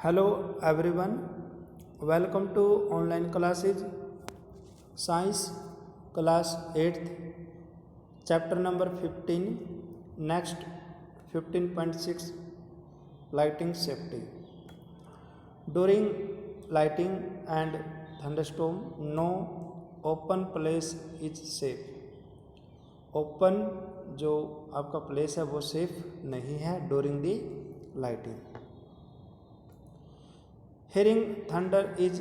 Hello everyone, welcome to online classes Science class 8th chapter number 15 next 15.6 lighting safety. During lighting and thunderstorm no open place is safe. Open जो आपका place है वो safe नहीं है during the lighting. Hearing thunder is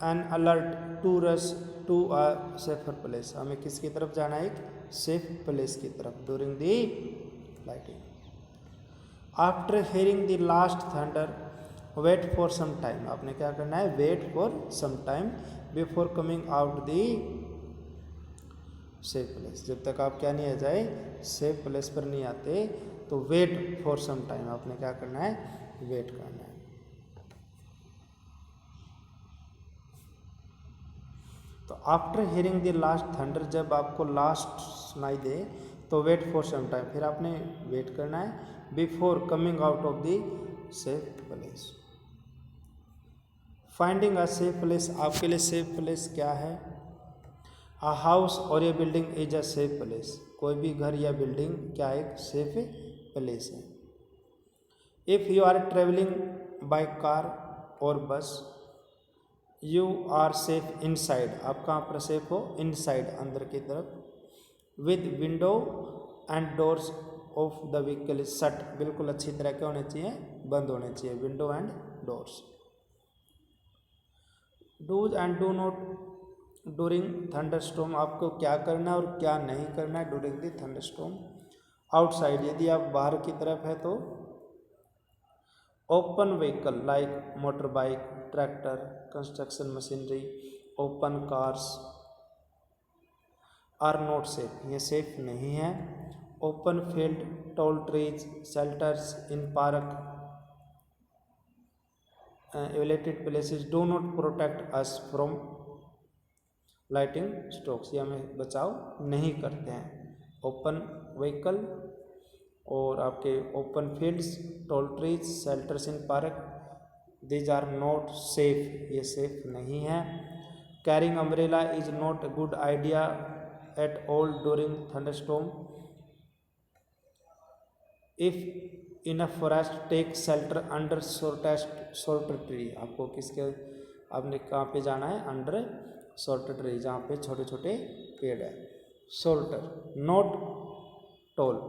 an alert to rush to a safer place. हमें किसकी तरफ जाना है? एक सेफ प्लेस की तरफ during the lighting. After hearing the last thunder wait for some time. आपने क्या करना है? Wait for some time before coming out the safe place. जब तक आप क्या नहीं आ जाए, सेफ प्लेस पर नहीं आते, तो वेट फॉर सम टाइम आपने क्या करना है? वेट करना है. तो after hearing the last thunder, जब आपको लास्ट सुनाई दे तो वेट फॉर सम टाइम, फिर आपने वेट करना है before coming out of the safe place. Finding a safe place. आपके लिए सेफ प्लेस क्या है? अ हाउस और a building is a safe place. कोई भी घर या बिल्डिंग क्या एक सेफ प्लेस है. If you are travelling by car और bus you are safe inside. आप कहाँ पर सेफ हो? इनसाइड, अंदर की तरफ. With window and doors of the vehicle is shut. बिल्कुल अच्छी तरह क्या होने चाहिए? बंद होने चाहिए window and doors. Do's and do not during thunderstorm. आपको क्या करना है और क्या नहीं करना है ड्यूरिंग द थंडरस्टॉर्म. आउटसाइड, यदि आप बाहर की तरफ है तो open vehicle like motor bike, tractor, construction machinery, open cars are not safe. ये सेफ नहीं है. Open field, tall trees, shelters in park, elevated places do not protect us from lighting strokes. ये हमें बचाव नहीं करते हैं. ओपन व्हीकल और आपके open fields, tall trees, shelters in park, these are not safe. ये सेफ नहीं है. Carrying umbrella is not a good idea at all during thunderstorm. If in a forest take shelter under short tree. आपको किसके, आपने कहाँ पे जाना है? अंडर शॉर्ट ट्री, जहाँ पे छोटे छोटे पेड़ है. Shorter, not tall.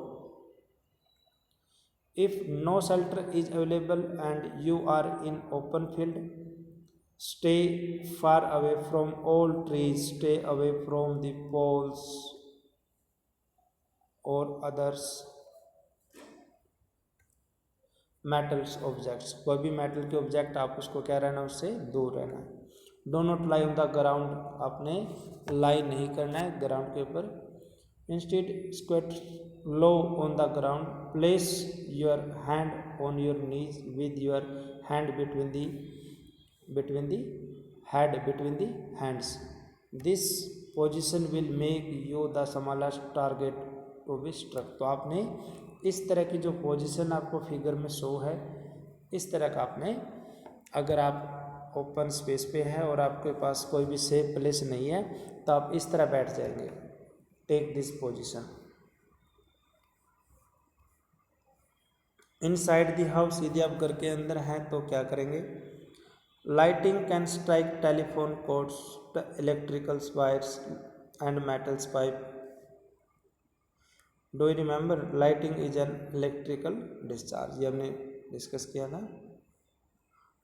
If no shelter is available and you are in open field, stay far away from all trees, stay away from the poles और अदर्स मेटल्स ऑब्जेक्ट्स. कोई भी metal के ऑब्जेक्ट आप उसको क्या रहना, उससे दूर रहना है. Do not lie on the ground. आपने लाई नहीं करना है ग्राउंड के ऊपर. Instead squat low on the ground. Place your hand on your knees with your hand between the head between the hands. This position will make you the smallest target to be struck. तो आपने इस तरह की जो position आपको figure में show है, इस तरह का आपने, अगर आप ओपन स्पेस पे है और आपके पास कोई भी सेफ प्लेस नहीं है, तो आप इस तरह बैठ जाएंगे. Take this position. Inside the house, यदि आप घर के अंदर हैं तो क्या करेंगे? Lighting can strike telephone cords, electrical wires and metals pipe. Do you remember lighting is an electrical discharge. ये हमने डिस्कस किया था.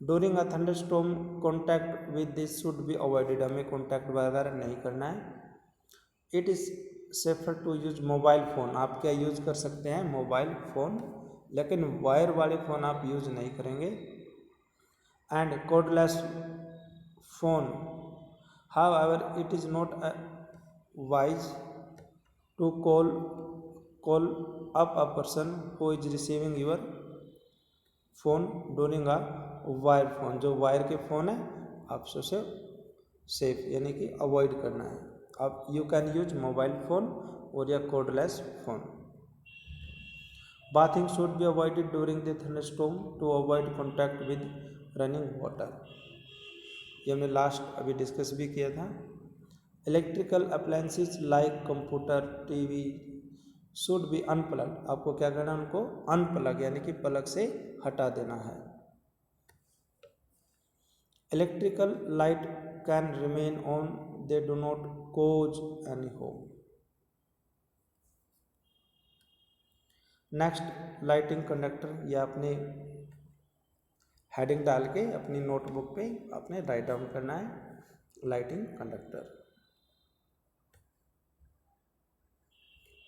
During a thunderstorm contact with this should be avoided. हमें कॉन्टैक्ट वगैरह नहीं करना है. It is safer to use mobile phone. आप क्या यूज कर सकते हैं? मोबाइल फ़ोन, लेकिन वायर वाले फ़ोन आप यूज नहीं करेंगे. And cordless phone. However it is not wise to call up a person who is receiving your phone during a wire phone. जो वायर के फ़ोन है आप उसे सेफ यानी कि अवॉइड करना है. आप you can use mobile phone और या cordless phone. Bathing should be avoided during the thunderstorm to avoid contact with running water, ये हमने लास्ट अभी डिस्कस भी किया था। Electrical appliances like computer, TV should be unplug, आपको क्या करना है, उनको अनप्लग यानी कि प्लग से हटा देना है। Electrical light can remain on, they do not cause any harm. Next lighting conductor, ये आपने हेडिंग डाल के अपनी नोटबुक पे आपने राइट डाउन करना है लाइटिंग कंडक्टर।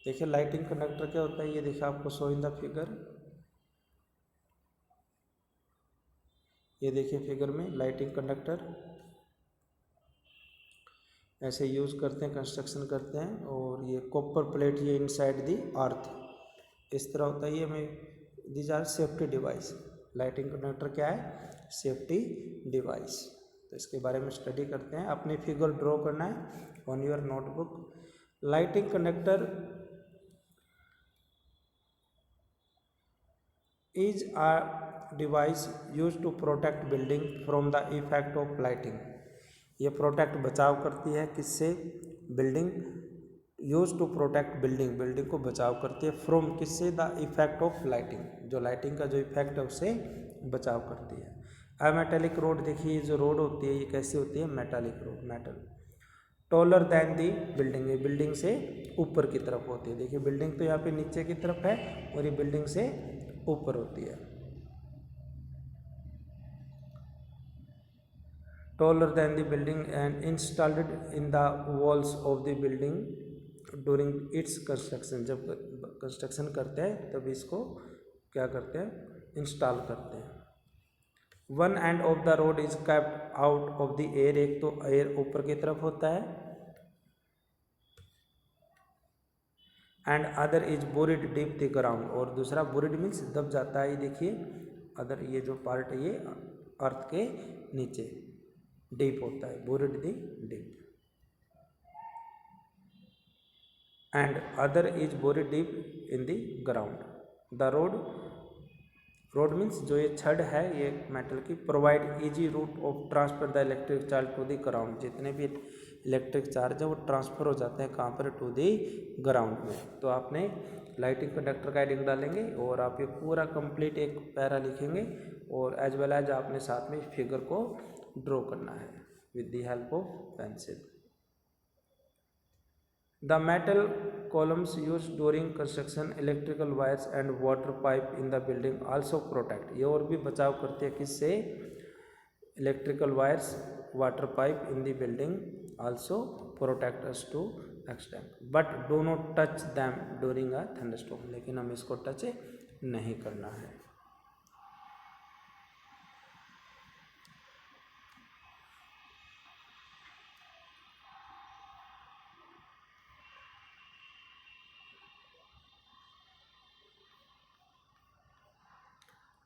देखिए लाइटिंग कंडक्टर क्या होता है, ये देखिए आपको शो इन द फिगर, ये देखिए फिगर में लाइटिंग कंडक्टर ऐसे यूज करते हैं, कंस्ट्रक्शन करते हैं। और ये कॉपर प्लेट ये इनसाइड दी अर्थ इस तरह होता है। ये हमें these are safety device, lighting conductor क्या है, सेफ्टी डिवाइस। तो इसके बारे में स्टडी करते हैं। अपनी फिगर ड्रॉ करना है on your notebook. Lighting conductor is a device use to protect building from the effect of lighting, ये प्रोटेक्ट बचाव करती है किससे, building, use to protect building, building को बचाव करती है फ्रॉम किससे, द इफेक्ट ऑफ लाइटिंग, जो लाइटिंग का जो इफेक्ट है उससे बचाव करती है। अ मेटेलिक रोड, देखिए जो रोड होती है ये कैसी होती है, metallic road, metal. Taller than the building, ये बिल्डिंग से ऊपर की तरफ होती है। देखिए बिल्डिंग तो यहाँ पे नीचे की तरफ है और ये बिल्डिंग से ऊपर होती है। taller than the building and installed in the walls of the building during its construction, जब कंस्ट्रक्शन करते हैं तब इसको क्या करते हैं, इंस्टॉल करते हैं। One end of the road is kept out of the air, एक तो एयर ऊपर की तरफ होता है, and other is buried deep the ground, और दूसरा बोरिड मीन्स दब जाता है। ये देखिए अदर, ये जो पार्ट है ये अर्थ के नीचे डीप होता है, buried the deep, and other is buried deep in the ground. The road, road means जो ये छड़ है ये मेटल की, provide easy route of transfer the electric charge to the ground, जितने भी इलेक्ट्रिक चार्ज है वो ट्रांसफर हो जाते हैं कहाँ पर, टू द ग्राउंड में। तो आपने लाइटिंग कंडक्टर का हेडिंग डालेंगे और आप ये पूरा कंप्लीट एक पैरा लिखेंगे और एज वेल एज आपने साथ में फिगर को ड्रॉ करना है with the help of pencil. The metal columns used during construction, electrical wires and water pipe in the building also protect, ये और भी बचाव करती है किससे, electrical wires, water pipe in the building also protect us to extent, but do not touch them during a thunderstorm, लेकिन हम इसको टच नहीं करना है।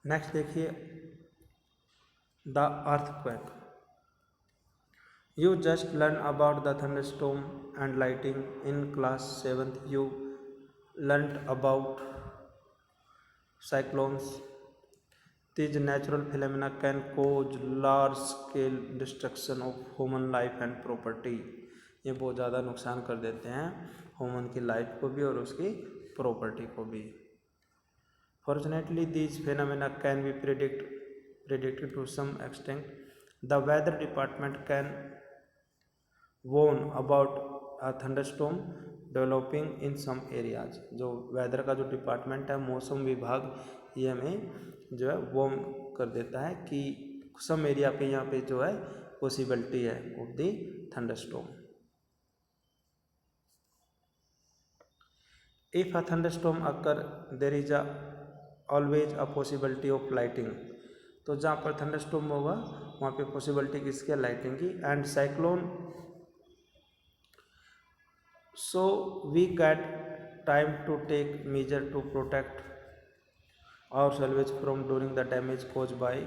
नेक्स्ट देखिए the earthquake, you just learn about the thunderstorm and lighting in class 7th, you learn about cyclones, these natural phenomena can cause large scale destruction of human life and property, ये बहुत ज़्यादा नुकसान कर देते हैं human की life को भी और उसकी प्रॉपर्टी को भी। Fortunately, these phenomena can be predicted to some extent. The weather department can warn about a thunderstorm developing in some areas. जो वेदर का जो डिपार्टमेंट है, मौसम विभाग, ये हमें जो है वार्न कर देता है कि सम एरिया पे यहाँ पे जो है पॉसिबिलिटी है of the thunderstorm. If a thunderstorm occur, there is always a possibility of lighting, तो जहाँ पर थंडरस्टॉर्म होगा वहाँ पे पॉसिबिलिटी किसकी है, लाइटिंग की। And cyclone, so we get time to take major to protect ourselves from during the damage cause by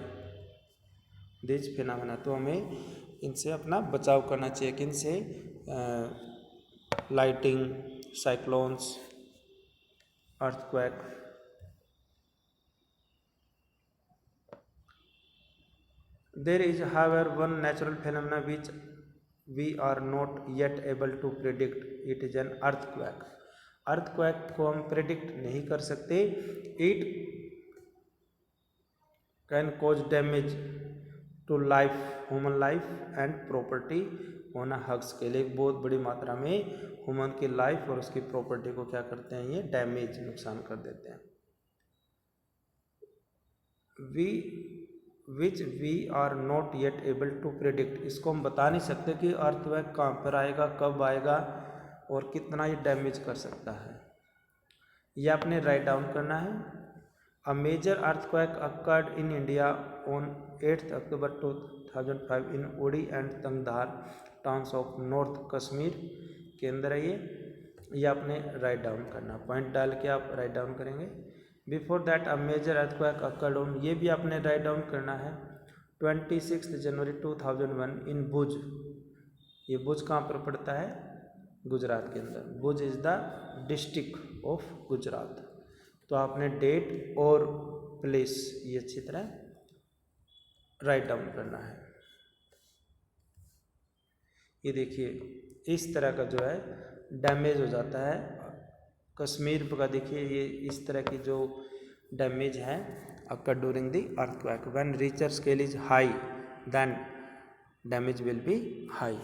this phenomena, तो हमें इनसे अपना बचाव करना चाहिए, किनसे, lighting, cyclones, earthquake. There is however one natural phenomena which we are not yet able to predict, it is an earthquake. Earthquake को हम प्रिडिक्ट नहीं कर सकते। It can cause damage to life, human life and property on hug scale. एक बहुत बड़ी मात्रा में ह्यूमन की लाइफ और उसकी प्रॉपर्टी को क्या करते हैं, ये डैमेज, नुकसान कर देते हैं। Which we are not yet able to predict, इसको हम बता नहीं सकते कि अर्थक्वेक कहाँ पर आएगा, कब आएगा और कितना ये डैमेज कर सकता है। ये आपने राइट डाउन करना है। A major earthquake occurred in India on 8 October 2005 in Uri and Tangdhar towns of north Kashmir के अंदर है ये आपने राइट डाउन करना, पॉइंट डाल के आप राइट डाउन करेंगे। Before that a major earthquake occurred on, ये भी आपने राइट डाउन करना है, 26 जनवरी 2001 इन भुज। ये भुज कहाँ पर पड़ता है, गुजरात के अंदर। Bhuj is the district of Gujarat. तो आपने डेट और प्लेस ये अच्छी तरह राइट डाउन करना है। ये देखिए इस तरह का जो है डैमेज हो जाता है कश्मीर का। देखिए ये इस तरह की जो डैमेज है occur during the earthquake. When Richter scale is high then damage will be high.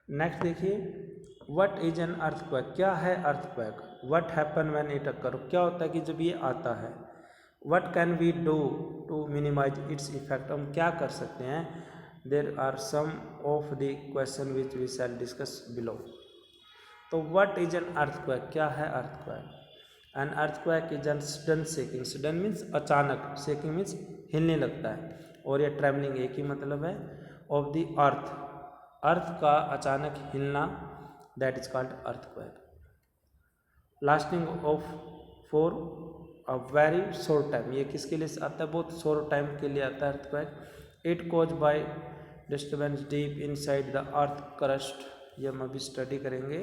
Next देखिए, व्हाट इज एन अर्थक्वेक, क्या है earthquake. What happen when it occur, क्या होता है कि जब ये आता है। What can we do to minimise its effect, हम क्या कर सकते हैं। There are some of the question which we shall discuss below. तो व्हाट इज एन अर्थक्वेक, क्या है earthquake. An earthquake is an sudden shaking, sudden means अचानक, shaking means हिलने लगता है, और ये ट्रेवलिंग एक ही मतलब है, ऑफ द अर्थ, अर्थ का अचानक हिलना, that is called earthquake. Lasting of for a very short time, ये किसके लिए आता है, बहुत शॉर्ट टाइम के लिए आता है earthquake. It cause by disturbance deep inside the earth crust, ये हम अभी स्टडी करेंगे।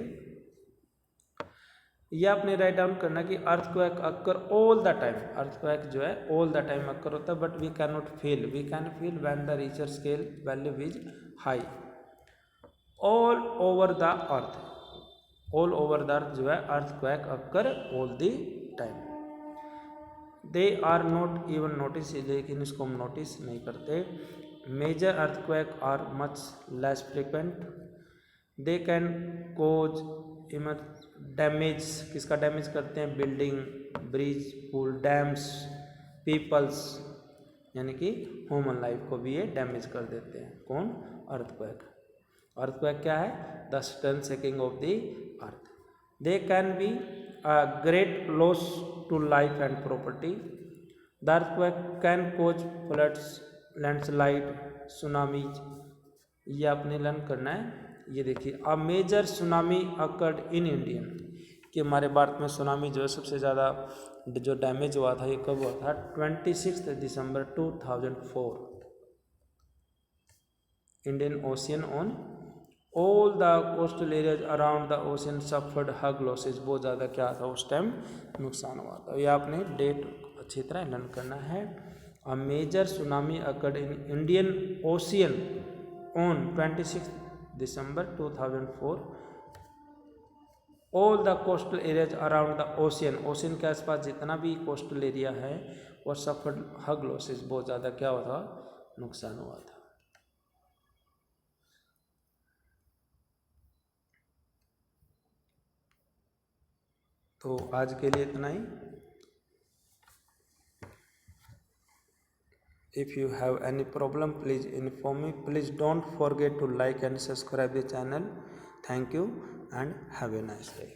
ये आपने राइट डाउन करना कि earthquake occur all the time, earthquake जो है ऑल द टाइम अकर होता है, but we can not feel, we can feel when the Richter scale value is high all over the earth. All over the earth जो है earthquake occur all the time. They are not even notice, लेकिन इसको हम notice नहीं करते। Major earthquake are much less frequent. They can cause damage, किसका damage करते हैं, बिल्डिंग, ब्रिज, पुल, डैम्स, पीपल्स, यानी कि ह्यूमन लाइफ को भी ये डैमेज कर देते हैं। कौन, अर्थक्वेक। अर्थक्वेक क्या है, the sudden shaking of the earth. They can be a great loss to life and property. The earthquake can cause floods, landslide, tsunamis, ये आपने लर्न करना है। ये देखिए, a major tsunami occurred in Indian, कि हमारे भारत में सुनामी जो है सबसे ज़्यादा जो डैमेज हुआ था, ये कब हुआ था, 26 December 2004। Indian Ocean on all the coastal areas around the ocean suffered hug losses, बहुत ज़्यादा क्या था उस टाइम, नुकसान हुआ था। ये आपने डेट अच्छी तरह लर्न करना है। A major tsunami occurred in Indian Ocean on 26 December 2004। All the coastal areas around the ocean, ocean के आसपास जितना भी कोस्टल एरिया है वो सफर्ड हग लॉसेज, बहुत ज़्यादा क्या हुआ था, नुकसान हुआ था। तो आज के लिए इतना ही। If you have any problem, please inform me. Please don't forget to like and subscribe the channel. Thank you and have a nice day.